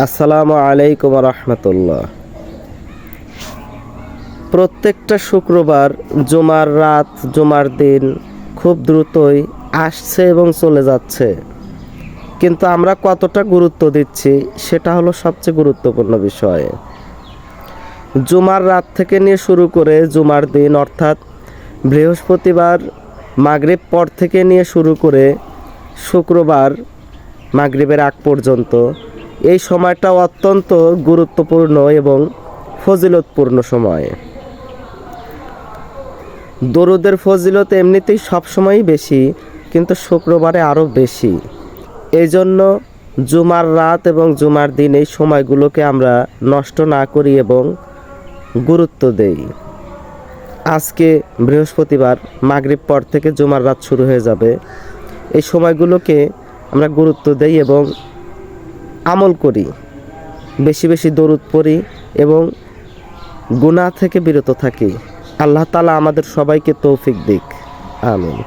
আসসালামু আলাইকুম রহমতুল্লাহ। প্রত্যেকটা শুক্রবার জুমার রাত, জুমার দিন খুব দ্রুতই আসছে এবং চলে যাচ্ছে, কিন্তু আমরা কতটা গুরুত্ব দিচ্ছি সেটা হলো সবচেয়ে গুরুত্বপূর্ণ বিষয়। জুমার রাত থেকে নিয়ে শুরু করে জুমার দিন অর্থাৎ বৃহস্পতিবার মাগরিব পর থেকে নিয়ে শুরু করে শুক্রবার মাগরিবের আগ পর্যন্ত এই সময়টা অত্যন্ত গুরুত্বপূর্ণ এবং ফজিলতপূর্ণ সময়। দরুদের ফজিলত এমনিতেই সবসময়ই বেশি, কিন্তু শুক্রবারে আরও বেশি। এই জন্য জুমার রাত এবং জুমার দিন এই সময়গুলোকে আমরা নষ্ট না করি এবং গুরুত্ব দেই। আজকে বৃহস্পতিবার মাগরিব পর থেকে জুমার রাত শুরু হয়ে যাবে। এই সময়গুলোকে আমরা গুরুত্ব দেই এবং আমল করি, বেশি বেশি দরুদ পড়ি এবং গুনাহ থেকে বিরত থাকি। আল্লাহ তাআলা আমাদের সবাইকে তৌফিক দিক। আমিন।